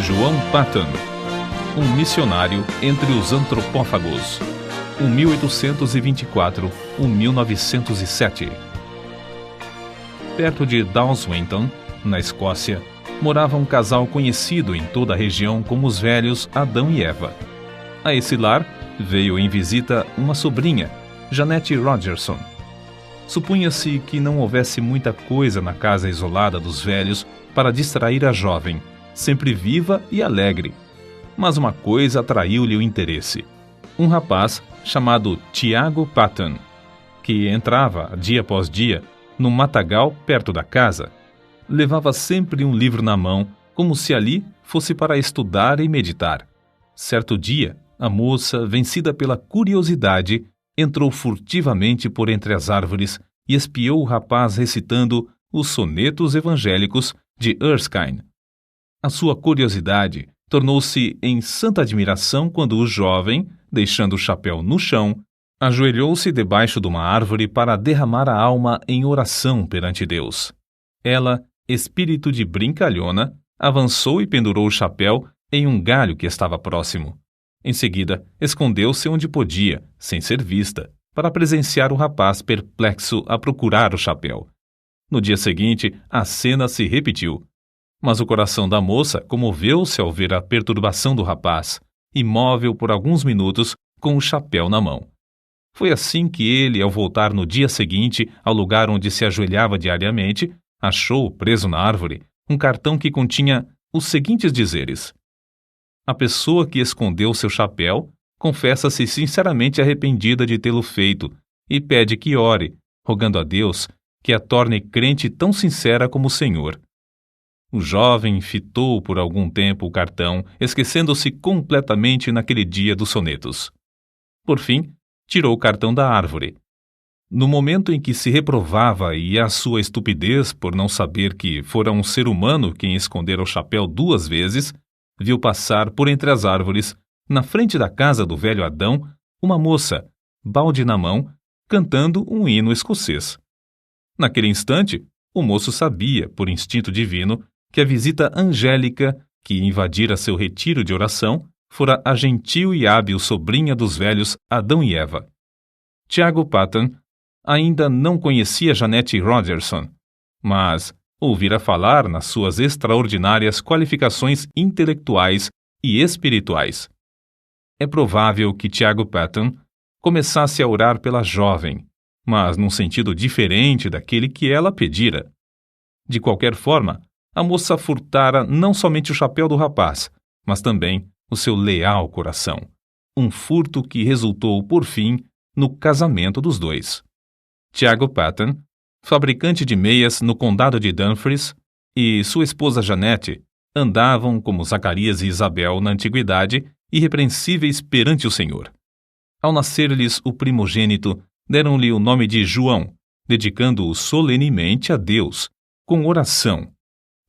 João Patton, um missionário entre os antropófagos, 1824-1907. Perto de Dawswinton, na Escócia, morava um casal conhecido em toda a região como os velhos Adão e Eva. A esse lar veio em visita uma sobrinha, Jeanette Rogerson. Supunha-se que não houvesse muita coisa na casa isolada dos velhos para distrair a jovem, sempre viva e alegre. Mas uma coisa atraiu-lhe o interesse. Um rapaz chamado Tiago Patton, que entrava dia após dia num matagal perto da casa. Levava sempre um livro na mão, como se ali fosse para estudar e meditar. Certo dia, a moça, vencida pela curiosidade, entrou furtivamente por entre as árvores e espiou o rapaz recitando os sonetos evangélicos de Erskine. A sua curiosidade tornou-se em santa admiração quando o jovem, deixando o chapéu no chão, ajoelhou-se debaixo de uma árvore para derramar a alma em oração perante Deus. Ela, espírito de brincalhona, avançou e pendurou o chapéu em um galho que estava próximo. Em seguida, escondeu-se onde podia, sem ser vista, para presenciar o rapaz perplexo a procurar o chapéu. No dia seguinte, a cena se repetiu. Mas o coração da moça comoveu-se ao ver a perturbação do rapaz, imóvel por alguns minutos com o chapéu na mão. Foi assim que ele, ao voltar no dia seguinte ao lugar onde se ajoelhava diariamente, achou, preso na árvore, um cartão que continha os seguintes dizeres: a pessoa que escondeu seu chapéu confessa-se sinceramente arrependida de tê-lo feito e pede que ore, rogando a Deus que a torne crente tão sincera como o Senhor. O jovem fitou por algum tempo o cartão, esquecendo-se completamente naquele dia dos sonetos. Por fim, tirou o cartão da árvore. No momento em que se reprovava e a sua estupidez por não saber que fora um ser humano quem escondera o chapéu 2 vezes, viu passar por entre as árvores, na frente da casa do velho Adão, uma moça, balde na mão, cantando um hino escocês. Naquele instante, o moço sabia, por instinto divino, que a visita angélica que invadira seu retiro de oração fora a gentil e hábil sobrinha dos velhos Adão e Eva. Tiago Patton ainda não conhecia Jeanette Rogerson, mas ouvira falar nas suas extraordinárias qualificações intelectuais e espirituais. É provável que Tiago Patton começasse a orar pela jovem, mas num sentido diferente daquele que ela pedira. De qualquer forma, a moça furtara não somente o chapéu do rapaz, mas também o seu leal coração. Um furto que resultou, por fim, no casamento dos dois. Tiago Patton, fabricante de meias no condado de Dumfries, e sua esposa Jeanette andavam, como Zacarias e Isabel na antiguidade, irrepreensíveis perante o Senhor. Ao nascer-lhes o primogênito, deram-lhe o nome de João, dedicando-o solenemente a Deus, com oração,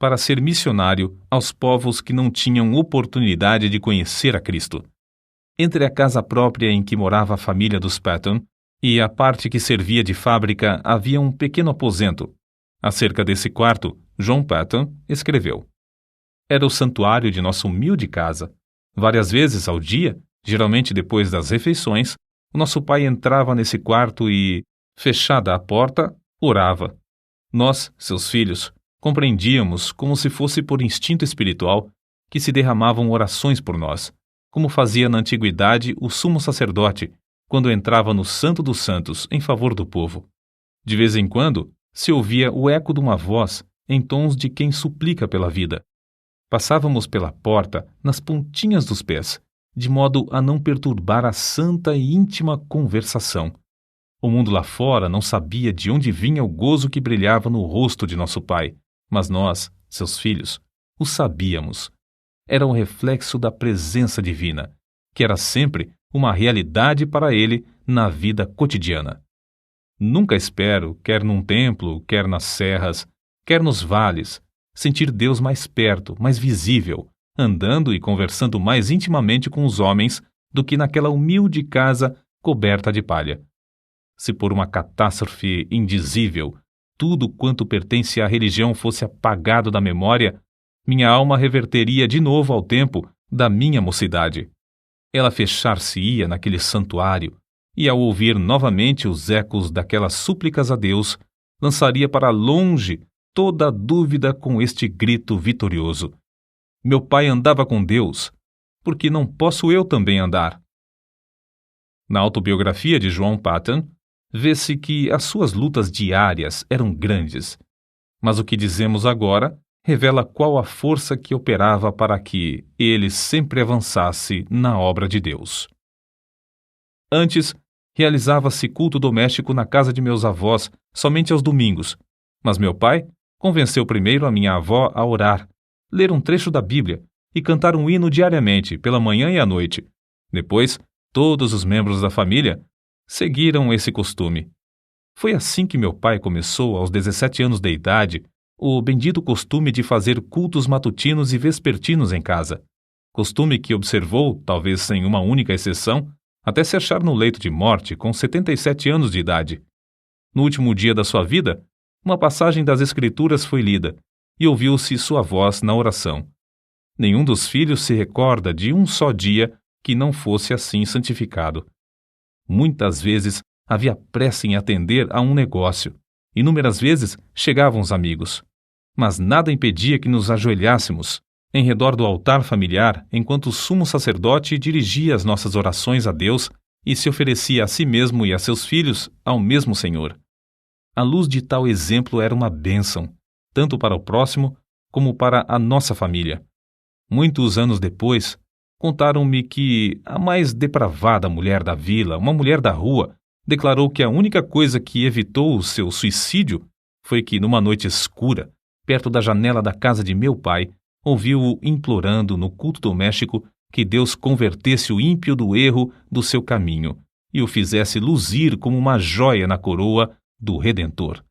para ser missionário aos povos que não tinham oportunidade de conhecer a Cristo. Entre a casa própria em que morava a família dos Patton e a parte que servia de fábrica havia um pequeno aposento. Acerca desse quarto, John Patton escreveu: era o santuário de nossa humilde casa. Várias vezes ao dia, geralmente depois das refeições, o nosso pai entrava nesse quarto e, fechada a porta, orava. Nós, seus filhos, compreendíamos, como se fosse por instinto espiritual, que se derramavam orações por nós, como fazia na antiguidade o sumo sacerdote, quando entrava no Santo dos Santos em favor do povo. De vez em quando, se ouvia o eco de uma voz em tons de quem suplica pela vida. Passávamos pela porta nas pontinhas dos pés, de modo a não perturbar a santa e íntima conversação. O mundo lá fora não sabia de onde vinha o gozo que brilhava no rosto de nosso pai, mas nós, seus filhos, o sabíamos. Era um reflexo da presença divina, que era sempre uma realidade para ele na vida cotidiana. Nunca espero, quer num templo, quer nas serras, quer nos vales, sentir Deus mais perto, mais visível, andando e conversando mais intimamente com os homens do que naquela humilde casa coberta de palha. Se por uma catástrofe indizível tudo quanto pertence à religião fosse apagado da memória, minha alma reverteria de novo ao tempo da minha mocidade. Ela fechar-se-ia naquele santuário, e ao ouvir novamente os ecos daquelas súplicas a Deus, lançaria para longe toda a dúvida com este grito vitorioso: meu pai andava com Deus, porque não posso eu também andar? Na autobiografia de João Paton, vê-se que as suas lutas diárias eram grandes, mas o que dizemos agora revela qual a força que operava para que ele sempre avançasse na obra de Deus. Antes, realizava-se culto doméstico na casa de meus avós somente aos domingos, mas meu pai convenceu primeiro a minha avó a orar, ler um trecho da Bíblia e cantar um hino diariamente, pela manhã e à noite. Depois, todos os membros da família seguiram esse costume. Foi assim que meu pai começou, aos 17 anos de idade, o bendito costume de fazer cultos matutinos e vespertinos em casa. Costume que observou, talvez sem uma única exceção, até se achar no leito de morte com 77 anos de idade. No último dia da sua vida, uma passagem das Escrituras foi lida e ouviu-se sua voz na oração. Nenhum dos filhos se recorda de um só dia que não fosse assim santificado. Muitas vezes havia pressa em atender a um negócio. Inúmeras vezes chegavam os amigos. Mas nada impedia que nos ajoelhássemos em redor do altar familiar enquanto o sumo sacerdote dirigia as nossas orações a Deus e se oferecia a si mesmo e a seus filhos ao mesmo Senhor. A luz de tal exemplo era uma bênção, tanto para o próximo como para a nossa família. Muitos anos depois, contaram-me que a mais depravada mulher da vila, uma mulher da rua, declarou que a única coisa que evitou o seu suicídio foi que, numa noite escura, perto da janela da casa de meu pai, ouviu-o implorando no culto doméstico que Deus convertesse o ímpio do erro do seu caminho e o fizesse luzir como uma joia na coroa do Redentor.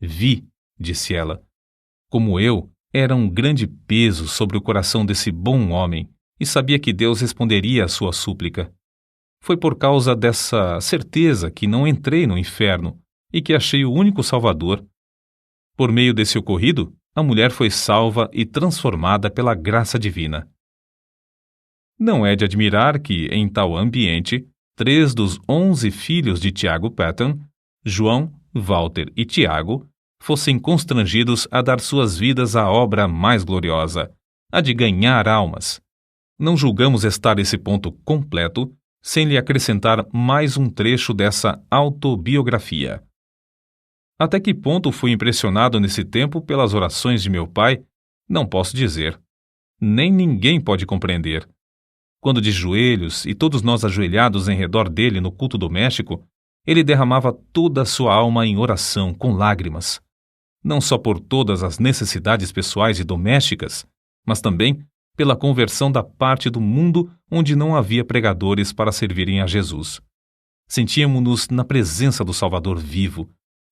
Vi, disse ela, como eu, era um grande peso sobre o coração desse bom homem e sabia que Deus responderia à sua súplica. Foi por causa dessa certeza que não entrei no inferno e que achei o único Salvador. Por meio desse ocorrido, a mulher foi salva e transformada pela graça divina. Não é de admirar que, em tal ambiente, 3 dos 11 filhos de Tiago Paton, João, Walter e Tiago, fossem constrangidos a dar suas vidas à obra mais gloriosa, a de ganhar almas. Não julgamos estar esse ponto completo sem lhe acrescentar mais um trecho dessa autobiografia. Até que ponto fui impressionado nesse tempo pelas orações de meu pai, não posso dizer. Nem ninguém pode compreender. Quando de joelhos e todos nós ajoelhados em redor dele no culto doméstico, ele derramava toda a sua alma em oração com lágrimas, não só por todas as necessidades pessoais e domésticas, mas também pela conversão da parte do mundo onde não havia pregadores para servirem a Jesus. Sentíamos-nos na presença do Salvador vivo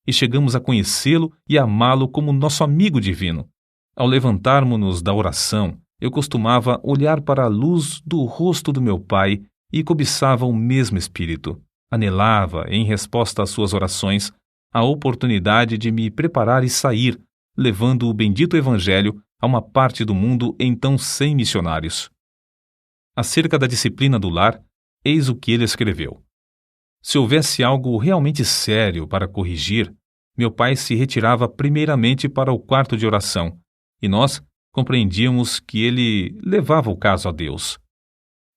e chegamos a conhecê-lo e amá-lo como nosso amigo divino. Ao levantarmos-nos da oração, eu costumava olhar para a luz do rosto do meu pai e cobiçava o mesmo espírito. Anelava, em resposta às suas orações, a oportunidade de me preparar e sair, levando o bendito Evangelho a uma parte do mundo então sem missionários. Acerca da disciplina do lar, eis o que ele escreveu. Se houvesse algo realmente sério para corrigir, meu pai se retirava primeiramente para o quarto de oração, e nós compreendíamos que ele levava o caso a Deus.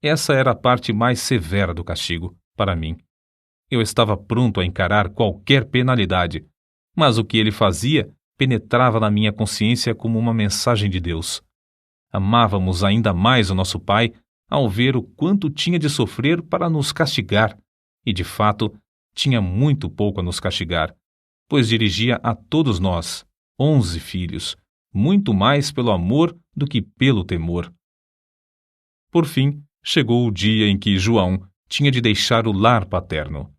Essa era a parte mais severa do castigo, para mim. Eu estava pronto a encarar qualquer penalidade, mas o que ele fazia penetrava na minha consciência como uma mensagem de Deus. Amávamos ainda mais o nosso pai ao ver o quanto tinha de sofrer para nos castigar, e de fato tinha muito pouco a nos castigar, pois dirigia a todos nós, 11 filhos, muito mais pelo amor do que pelo temor. Por fim, chegou o dia em que João tinha de deixar o lar paterno.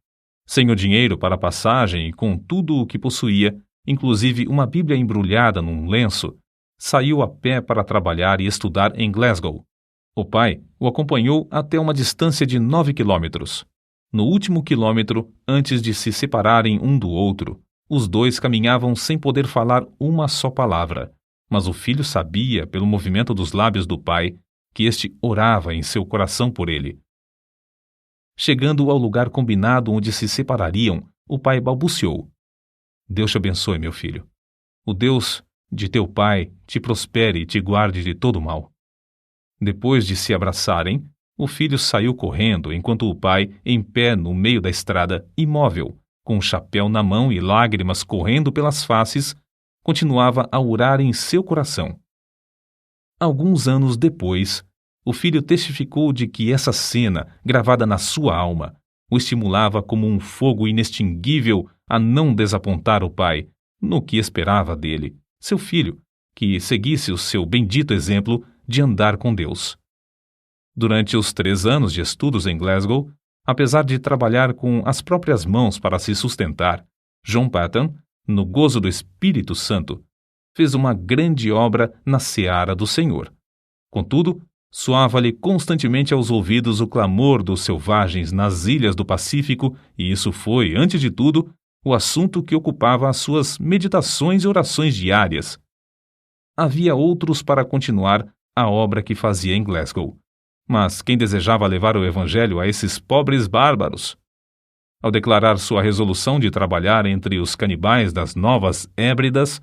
Sem o dinheiro para a passagem e com tudo o que possuía, inclusive uma Bíblia embrulhada num lenço, saiu a pé para trabalhar e estudar em Glasgow. O pai o acompanhou até uma distância de 9 quilômetros. No último quilômetro, antes de se separarem um do outro, os dois caminhavam sem poder falar uma só palavra, Mas o filho sabia, pelo movimento dos lábios do pai, que este orava em seu coração por ele. Chegando ao lugar combinado onde se separariam, o pai balbuciou: Deus te abençoe, meu filho. O Deus de teu pai te prospere e te guarde de todo mal. Depois de se abraçarem, o filho saiu correndo, enquanto o pai, em pé no meio da estrada, imóvel, com o chapéu na mão e lágrimas correndo pelas faces, continuava a orar em seu coração. Alguns anos depois, o filho testificou de que essa cena, gravada na sua alma, o estimulava como um fogo inextinguível a não desapontar o pai no que esperava dele, seu filho, que seguisse o seu bendito exemplo de andar com Deus. Durante os 3 anos de estudos em Glasgow, apesar de trabalhar com as próprias mãos para se sustentar, John Paton, no gozo do Espírito Santo, fez uma grande obra na seara do Senhor. Contudo, soava-lhe constantemente aos ouvidos o clamor dos selvagens nas ilhas do Pacífico, e isso foi, antes de tudo, o assunto que ocupava as suas meditações e orações diárias. Havia outros para continuar a obra que fazia em Glasgow, mas quem desejava levar o Evangelho a esses pobres bárbaros? Ao declarar sua resolução de trabalhar entre os canibais das Novas Hébridas,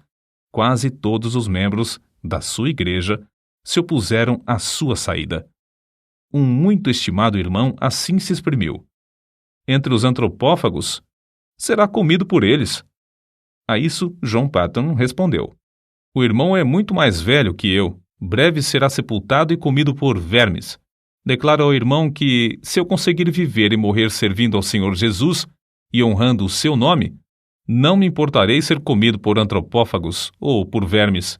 quase todos os membros da sua igreja se opuseram à sua saída. Um muito estimado irmão assim se exprimiu: entre os antropófagos, será comido por eles. A isso, John Paton respondeu: o irmão é muito mais velho que eu, breve será sepultado e comido por vermes. Declaro ao irmão que, se eu conseguir viver e morrer servindo ao Senhor Jesus e honrando o seu nome, não me importarei ser comido por antropófagos ou por vermes.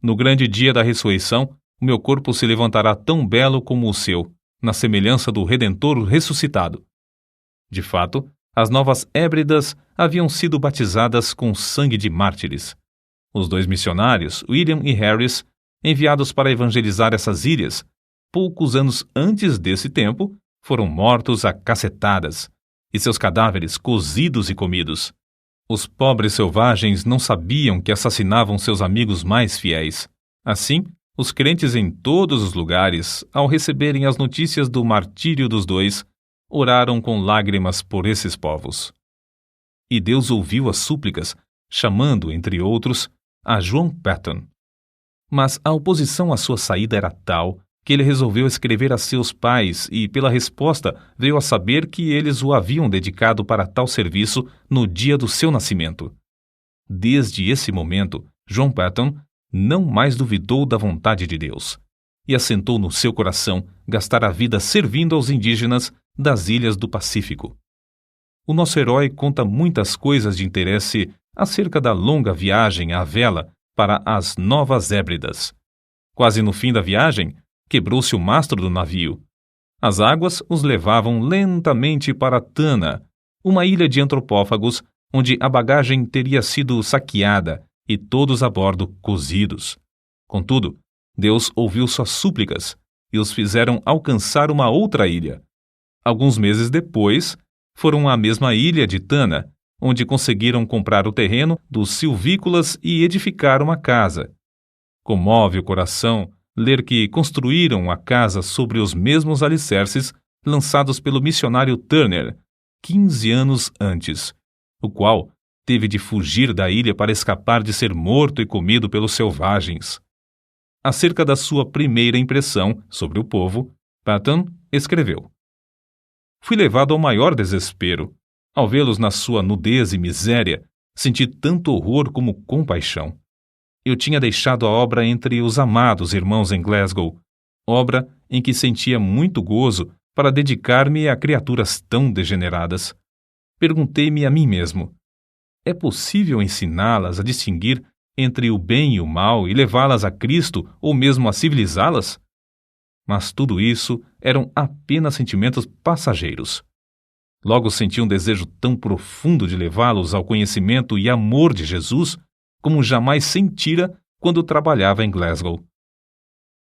No grande dia da ressurreição, o meu corpo se levantará tão belo como o seu, na semelhança do Redentor ressuscitado. De fato, as Novas Hébridas haviam sido batizadas com sangue de mártires. Os 2 missionários, William e Harris, enviados para evangelizar essas ilhas, poucos anos antes desse tempo, foram mortos a cacetadas, e seus cadáveres cozidos e comidos. Os pobres selvagens não sabiam que assassinavam seus amigos mais fiéis. Assim, os crentes em todos os lugares, ao receberem as notícias do martírio dos 2, oraram com lágrimas por esses povos. E Deus ouviu as súplicas, chamando, entre outros, a John Paton. Mas a oposição à sua saída era tal que ele resolveu escrever a seus pais e, pela resposta, veio a saber que eles o haviam dedicado para tal serviço no dia do seu nascimento. Desde esse momento, John Paton não mais duvidou da vontade de Deus e assentou no seu coração gastar a vida servindo aos indígenas das ilhas do Pacífico. O nosso herói conta muitas coisas de interesse acerca da longa viagem à vela para as Novas Hébridas. Quase no fim da viagem, quebrou-se o mastro do navio. As águas os levavam lentamente para Tana, uma ilha de antropófagos onde a bagagem teria sido saqueada e todos a bordo cozidos. Contudo, Deus ouviu suas súplicas e os fizeram alcançar uma outra ilha. Alguns meses depois, foram à mesma ilha de Tana, onde conseguiram comprar o terreno dos silvícolas e edificar uma casa. Comove o coração ler que construíram a casa sobre os mesmos alicerces lançados pelo missionário Turner 15 anos antes, o qual teve de fugir da ilha para escapar de ser morto e comido pelos selvagens. Acerca da sua primeira impressão sobre o povo, Paton escreveu: fui levado ao maior desespero. Ao vê-los na sua nudez e miséria, senti tanto horror como compaixão. Eu tinha deixado a obra entre os amados irmãos em Glasgow, obra em que sentia muito gozo para dedicar-me a criaturas tão degeneradas. Perguntei-me a mim mesmo: é possível ensiná-las a distinguir entre o bem e o mal e levá-las a Cristo ou mesmo a civilizá-las? Mas tudo isso eram apenas sentimentos passageiros. Logo senti um desejo tão profundo de levá-los ao conhecimento e amor de Jesus como jamais sentira quando trabalhava em Glasgow.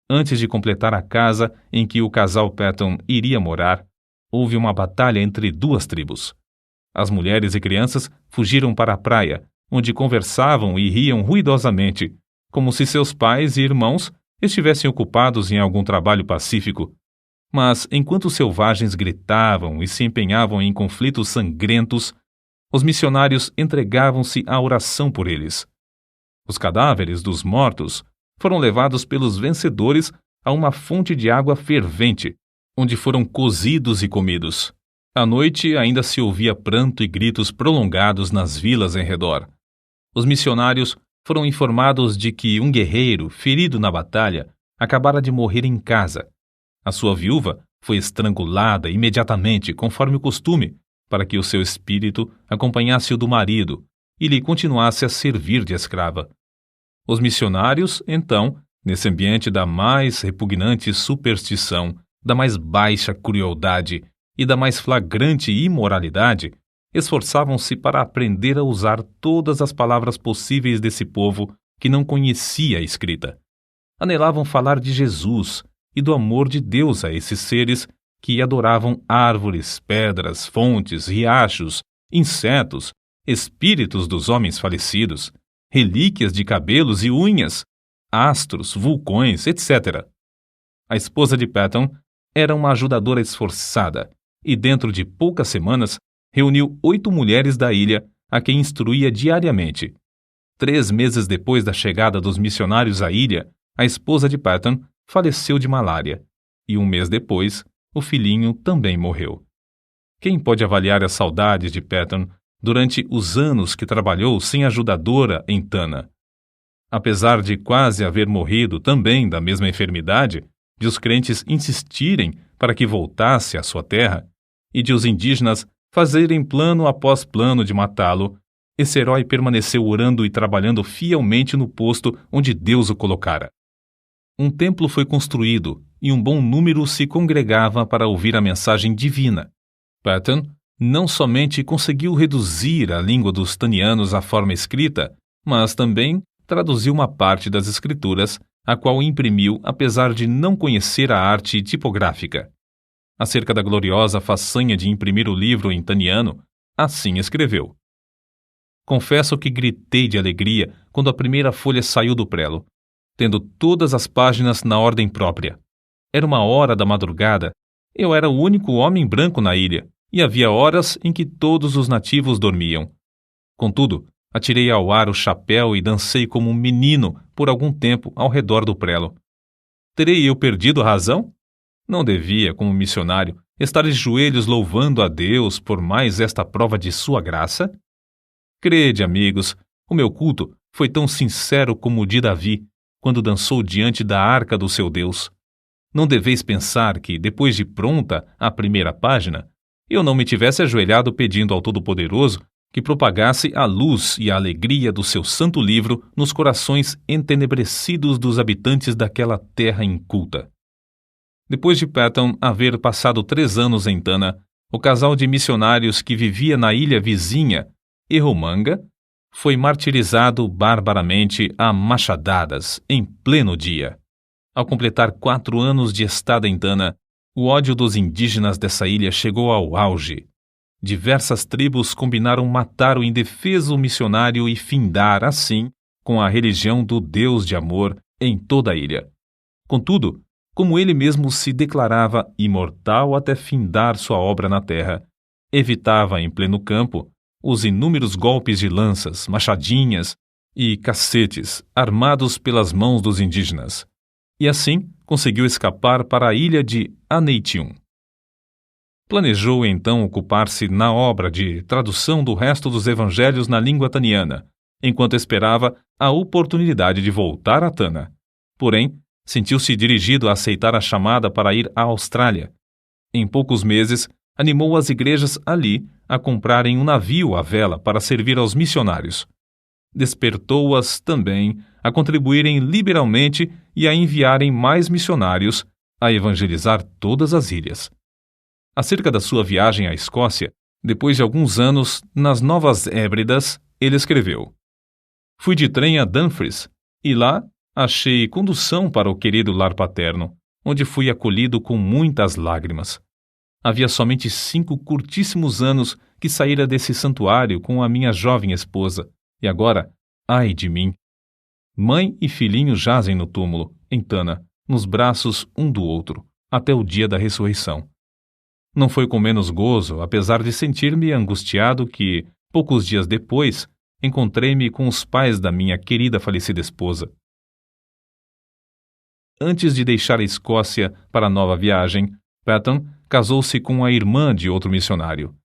Antes de completar a casa em que o casal Paton iria morar, houve uma batalha entre 2 tribos. As mulheres e crianças fugiram para a praia, onde conversavam e riam ruidosamente, como se seus pais e irmãos estivessem ocupados em algum trabalho pacífico. Mas, enquanto os selvagens gritavam e se empenhavam em conflitos sangrentos, os missionários entregavam-se à oração por eles. Os cadáveres dos mortos foram levados pelos vencedores a uma fonte de água fervente, onde foram cozidos e comidos. À noite ainda se ouvia pranto e gritos prolongados nas vilas em redor. Os missionários foram informados de que um guerreiro, ferido na batalha, acabara de morrer em casa. A sua viúva foi estrangulada imediatamente, conforme o costume, para que o seu espírito acompanhasse o do marido e lhe continuasse a servir de escrava. Os missionários, então, nesse ambiente da mais repugnante superstição, da mais baixa crueldade e da mais flagrante imoralidade, esforçavam-se para aprender a usar todas as palavras possíveis desse povo que não conhecia a escrita. Anelavam falar de Jesus e do amor de Deus a esses seres que adoravam árvores, pedras, fontes, riachos, insetos, espíritos dos homens falecidos, relíquias de cabelos e unhas, astros, vulcões, etc. A esposa de Patton era uma ajudadora esforçada e, dentro de poucas semanas, reuniu 8 mulheres da ilha a quem instruía diariamente. 3 meses depois da chegada dos missionários à ilha, a esposa de Patton faleceu de malária e 1 mês depois, o filhinho também morreu. Quem pode avaliar as saudades de Patton durante os anos que trabalhou sem ajudadora em Tana? Apesar de quase haver morrido também da mesma enfermidade, de os crentes insistirem para que voltasse à sua terra e de os indígenas fazerem plano após plano de matá-lo, esse herói permaneceu orando e trabalhando fielmente no posto onde Deus o colocara. Um templo foi construído e um bom número se congregava para ouvir a mensagem divina. Patton não somente conseguiu reduzir a língua dos tanianos à forma escrita, mas também traduziu uma parte das escrituras, a qual imprimiu apesar de não conhecer a arte tipográfica. Acerca da gloriosa façanha de imprimir o livro em taniano, assim escreveu: Confesso que gritei de alegria quando a primeira folha saiu do prelo, tendo todas as páginas na ordem própria. Era 1 hora da madrugada, eu era o único homem branco na ilha, e havia horas em que todos os nativos dormiam. Contudo, atirei ao ar o chapéu e dancei como um menino por algum tempo ao redor do prelo. Terei eu perdido a razão? Não devia, como missionário, estar de joelhos louvando a Deus por mais esta prova de sua graça? Crede, amigos, o meu culto foi tão sincero como o de Davi, quando dançou diante da arca do seu Deus. Não deveis pensar que, depois de pronta a primeira página, eu não me tivesse ajoelhado pedindo ao Todo-Poderoso que propagasse a luz e a alegria do seu santo livro nos corações entenebrecidos dos habitantes daquela terra inculta. Depois de Patton haver passado 3 anos em Tana, o casal de missionários que vivia na ilha vizinha, Erromanga, foi martirizado barbaramente a machadadas em pleno dia. Ao completar 4 anos de estada em Tana, o ódio dos indígenas dessa ilha chegou ao auge. Diversas tribos combinaram matar o indefeso missionário e findar, assim, com a religião do Deus de amor em toda a ilha. Contudo, como ele mesmo se declarava imortal até findar sua obra na terra, evitava em pleno campo os inúmeros golpes de lanças, machadinhas e cacetes armados pelas mãos dos indígenas. E assim conseguiu escapar para a ilha de Aneitium. Planejou então ocupar-se na obra de tradução do resto dos evangelhos na língua taniana, enquanto esperava a oportunidade de voltar a Tana. Porém, sentiu-se dirigido a aceitar a chamada para ir à Austrália. Em poucos meses, animou as igrejas ali a comprarem um navio à vela para servir aos missionários. Despertou-as também a contribuírem liberalmente e a enviarem mais missionários a evangelizar todas as ilhas. Acerca da sua viagem à Escócia, depois de alguns anos nas Novas Hébridas, ele escreveu: Fui de trem a Dumfries e lá achei condução para o querido lar paterno, onde fui acolhido com muitas lágrimas. Havia somente 5 curtíssimos anos que saíra desse santuário com a minha jovem esposa, e agora, ai de mim! Mãe e filhinho jazem no túmulo, em Tana, nos braços um do outro, até o dia da ressurreição. Não foi com menos gozo, apesar de sentir-me angustiado, que, poucos dias depois, encontrei-me com os pais da minha querida falecida esposa. Antes de deixar a Escócia para a nova viagem, Patton casou-se com a irmã de outro missionário.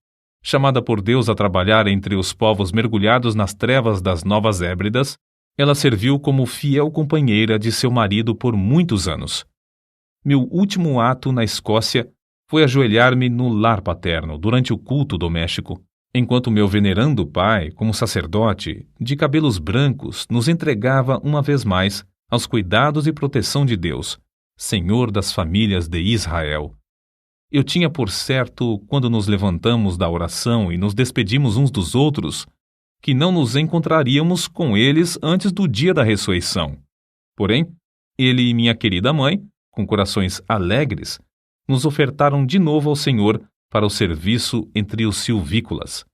Chamada por Deus a trabalhar entre os povos mergulhados nas trevas das Novas Hébridas, ela serviu como fiel companheira de seu marido por muitos anos. Meu último ato na Escócia foi ajoelhar-me no lar paterno durante o culto doméstico, enquanto meu venerando pai, como sacerdote, de cabelos brancos, nos entregava uma vez mais aos cuidados e proteção de Deus, Senhor das famílias de Israel. Eu tinha por certo, quando nos levantamos da oração e nos despedimos uns dos outros, que não nos encontraríamos com eles antes do dia da ressurreição. Porém, ele e minha querida mãe, com corações alegres, nos ofertaram de novo ao Senhor para o serviço entre os silvícolas.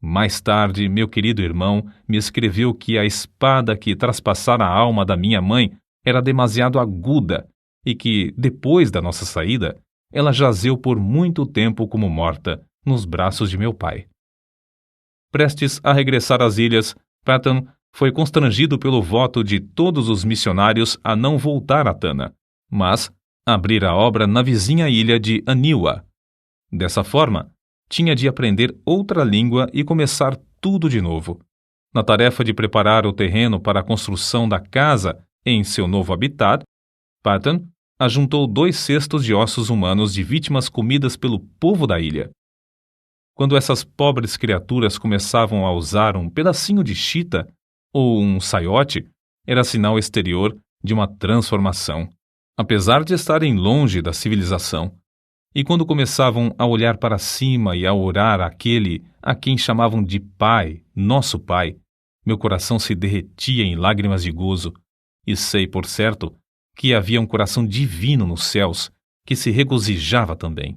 Mais tarde, meu querido irmão me escreveu que a espada que traspassara a alma da minha mãe era demasiado aguda e que, depois da nossa saída, ela jazeu por muito tempo como morta nos braços de meu pai. Prestes a regressar às ilhas, Patton foi constrangido pelo voto de todos os missionários a não voltar a Tana, mas abrir a obra na vizinha ilha de Aniwa. Dessa forma, tinha de aprender outra língua e começar tudo de novo. Na tarefa de preparar o terreno para a construção da casa em seu novo habitat, Patton ajuntou 2 cestos de ossos humanos de vítimas comidas pelo povo da ilha. Quando essas pobres criaturas começavam a usar um pedacinho de chita ou um saiote, era sinal exterior de uma transformação, apesar de estarem longe da civilização. E quando começavam a olhar para cima e a orar àquele a quem chamavam de Pai, nosso Pai, meu coração se derretia em lágrimas de gozo, e sei, por certo, que havia um coração divino nos céus que se regozijava também.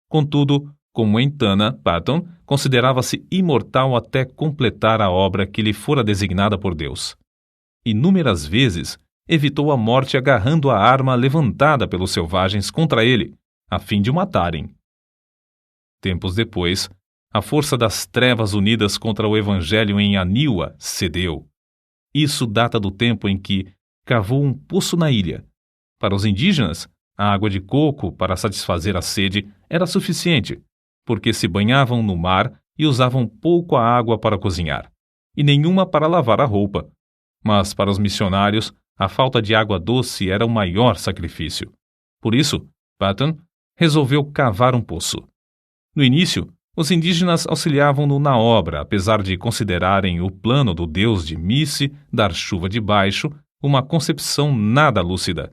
Contudo, como em Tana, Patton considerava-se imortal até completar a obra que lhe fora designada por Deus. Inúmeras vezes evitou a morte agarrando a arma levantada pelos selvagens contra ele, a fim de o matarem. Tempos depois, a força das trevas unidas contra o Evangelho em Aniwa cedeu. Isso data do tempo em que cavou um poço na ilha. Para os indígenas, a água de coco para satisfazer a sede era suficiente, porque se banhavam no mar e usavam pouco a água para cozinhar, e nenhuma para lavar a roupa. Mas para os missionários, a falta de água doce era o maior sacrifício. Por isso, Patton resolveu cavar um poço. No início, os indígenas auxiliavam-no na obra, apesar de considerarem o plano do deus de Misse dar chuva de baixo uma concepção nada lúcida.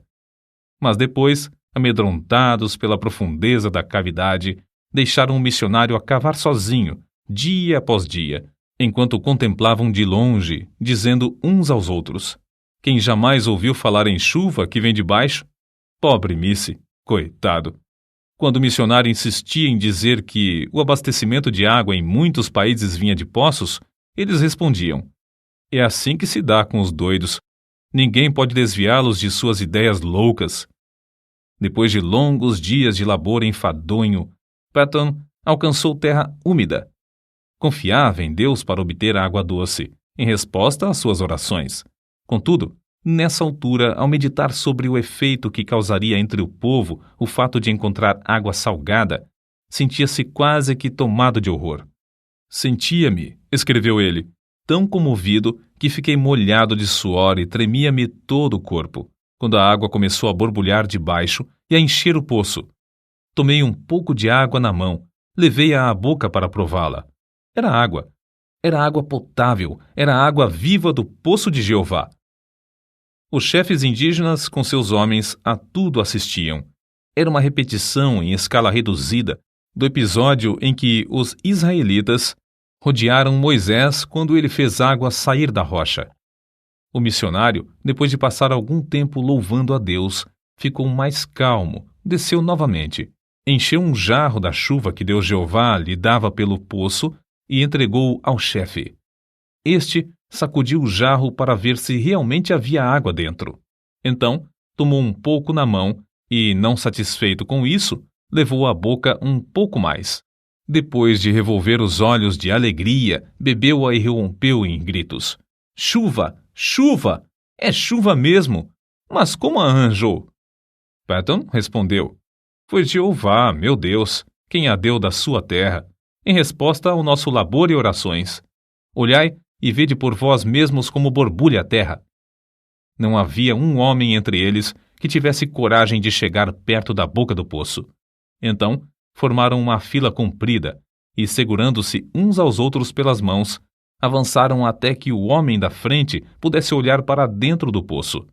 Mas depois, amedrontados pela profundeza da cavidade, deixaram o missionário a cavar sozinho, dia após dia, enquanto o contemplavam de longe, dizendo uns aos outros: quem jamais ouviu falar em chuva que vem de baixo? Pobre Misse, coitado! Quando o missionário insistia em dizer que o abastecimento de água em muitos países vinha de poços, eles respondiam: é assim que se dá com os doidos. Ninguém pode desviá-los de suas ideias loucas. Depois de longos dias de labor enfadonho, Patton alcançou terra úmida. Confiava em Deus para obter água doce, em resposta às suas orações. Contudo, nessa altura, ao meditar sobre o efeito que causaria entre o povo o fato de encontrar água salgada, sentia-se quase que tomado de horror. Sentia-me, escreveu ele, tão comovido que fiquei molhado de suor e tremia-me todo o corpo, quando a água começou a borbulhar de baixo e a encher o poço. Tomei um pouco de água na mão, levei-a à boca para prová-la. Era água potável, era a água viva do poço de Jeová. Os chefes indígenas, com seus homens, a tudo assistiam. Era uma repetição em escala reduzida do episódio em que os israelitas rodearam Moisés quando ele fez água sair da rocha. O missionário, depois de passar algum tempo louvando a Deus, ficou mais calmo, desceu novamente, encheu um jarro da chuva que Deus Jeová lhe dava pelo poço e entregou-o ao chefe. Este sacudiu o jarro para ver se realmente havia água dentro. Então, tomou um pouco na mão e, não satisfeito com isso, levou à boca um pouco mais. Depois de revolver os olhos de alegria, bebeu-a e rompeu em gritos. Chuva! Chuva! É chuva mesmo! Mas como a arranjou? Patton respondeu. Foi Jeová, meu Deus, quem a deu da sua terra, em resposta ao nosso labor e orações. Olhai e vede por vós mesmos como borbulha a terra. Não havia um homem entre eles que tivesse coragem de chegar perto da boca do poço. Então, formaram uma fila comprida e, segurando-se uns aos outros pelas mãos, avançaram até que o homem da frente pudesse olhar para dentro do poço.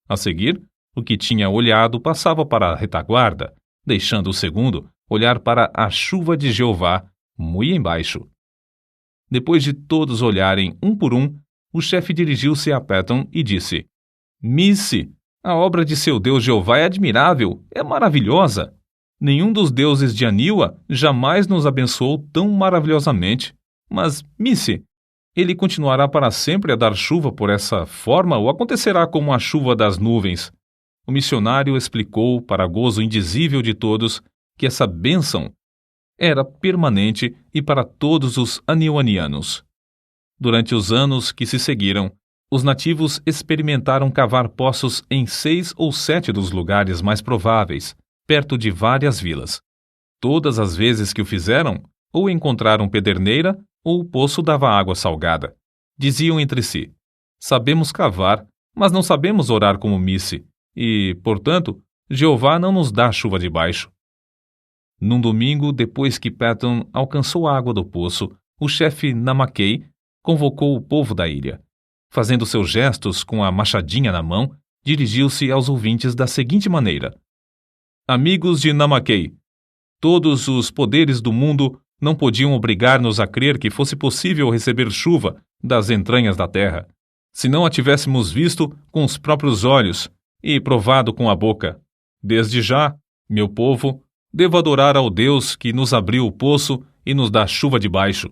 A seguir, o que tinha olhado passava para a retaguarda, deixando o segundo olhar para a chuva de Jeová, muito embaixo. Depois de todos olharem um por um, o chefe dirigiu-se a Patton e disse: Missy, a obra de seu Deus Jeová é admirável, é maravilhosa. Nenhum dos deuses de Aniwa jamais nos abençoou tão maravilhosamente. Mas, Missy, ele continuará para sempre a dar chuva por essa forma ou acontecerá como a chuva das nuvens? O missionário explicou, para gozo indizível de todos, que essa bênção era permanente e para todos os aniwanianos. Durante os anos que se seguiram, os nativos experimentaram cavar poços em 6 ou 7 dos lugares mais prováveis, perto de várias vilas. Todas as vezes que o fizeram, ou encontraram pederneira, ou o poço dava água salgada. Diziam entre si: sabemos cavar, mas não sabemos orar como Missy, e, portanto, Jeová não nos dá chuva de baixo. Num domingo, depois que Patton alcançou a água do poço, o chefe Namakei convocou o povo da ilha. Fazendo seus gestos com a machadinha na mão, dirigiu-se aos ouvintes da seguinte maneira: Amigos de Namakei, todos os poderes do mundo não podiam obrigar-nos a crer que fosse possível receber chuva das entranhas da terra, se não a tivéssemos visto com os próprios olhos e provado com a boca. Desde já, meu povo, devo adorar ao Deus que nos abriu o poço e nos dá chuva de baixo.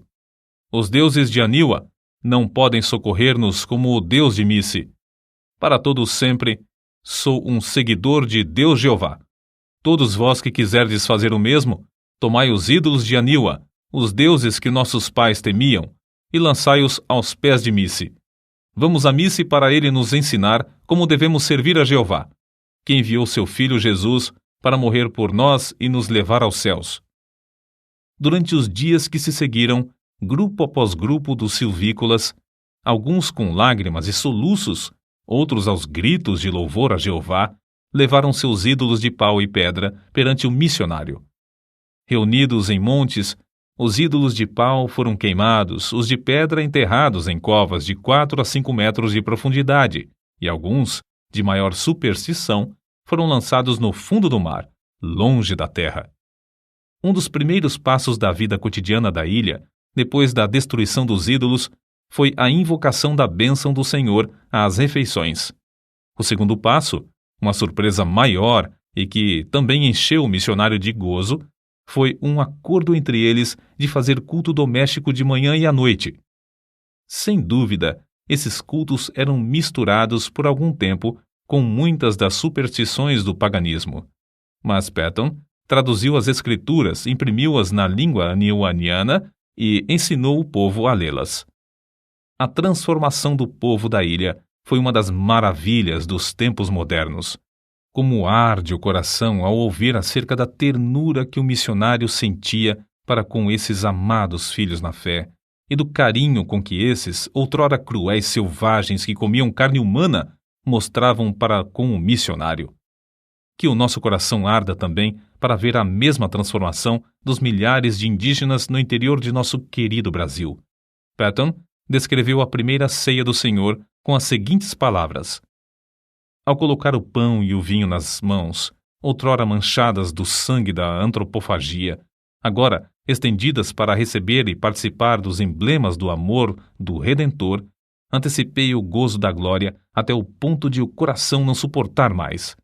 Os deuses de Aniwa não podem socorrer-nos como o Deus de Missy. Para todos sempre, sou um seguidor de Deus Jeová. Todos vós que quiserdes fazer o mesmo, tomai os ídolos de Aniwa, os deuses que nossos pais temiam, e lançai-os aos pés de Missy. Vamos a Missy para ele nos ensinar como devemos servir a Jeová, que enviou seu filho Jesus para morrer por nós e nos levar aos céus. Durante os dias que se seguiram, grupo após grupo dos silvícolas, alguns com lágrimas e soluços, outros aos gritos de louvor a Jeová, levaram seus ídolos de pau e pedra perante o missionário. Reunidos em montes, os ídolos de pau foram queimados, os de pedra enterrados em covas de 4 a 5 metros de profundidade, e alguns, de maior superstição, foram lançados no fundo do mar, longe da terra. Um dos primeiros passos da vida cotidiana da ilha, depois da destruição dos ídolos, foi a invocação da bênção do Senhor às refeições. O segundo passo, uma surpresa maior e que também encheu o missionário de gozo, foi um acordo entre eles de fazer culto doméstico de manhã e à noite. Sem dúvida, esses cultos eram misturados por algum tempo com muitas das superstições do paganismo. Mas Patton traduziu as escrituras, imprimiu-as na língua aniwaniana e ensinou o povo a lê-las. A transformação do povo da ilha foi uma das maravilhas dos tempos modernos. Como arde o coração ao ouvir acerca da ternura que o missionário sentia para com esses amados filhos na fé, e do carinho com que esses, outrora cruéis selvagens que comiam carne humana, mostravam para com o missionário. Que o nosso coração arda também para ver a mesma transformação dos milhares de indígenas no interior de nosso querido Brasil. Patton descreveu a primeira ceia do Senhor com as seguintes palavras: ao colocar o pão e o vinho nas mãos, outrora manchadas do sangue da antropofagia, agora estendidas para receber e participar dos emblemas do amor do Redentor, antecipei o gozo da glória até o ponto de o coração não suportar mais.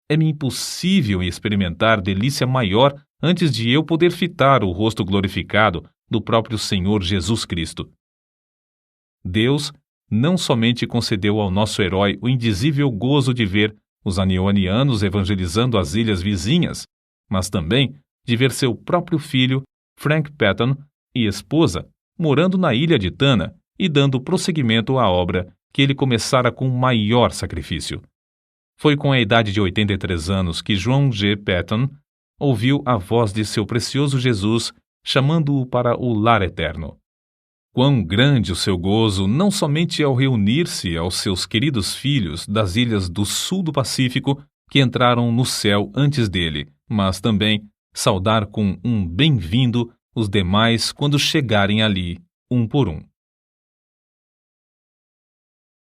É-me impossível experimentar delícia maior antes de eu poder fitar o rosto glorificado do próprio Senhor Jesus Cristo. Deus não somente concedeu ao nosso herói o indizível gozo de ver os anionianos evangelizando as ilhas vizinhas, mas também de ver seu próprio filho, Frank Patton, e esposa, morando na ilha de Tanna e dando prosseguimento à obra que ele começara com maior sacrifício. Foi com a idade de 83 anos que João G. Patton ouviu a voz de seu precioso Jesus chamando-o para o lar eterno. Quão grande o seu gozo, não somente ao reunir-se aos seus queridos filhos das ilhas do sul do Pacífico que entraram no céu antes dele, mas também saudar com um bem-vindo os demais quando chegarem ali, um por um.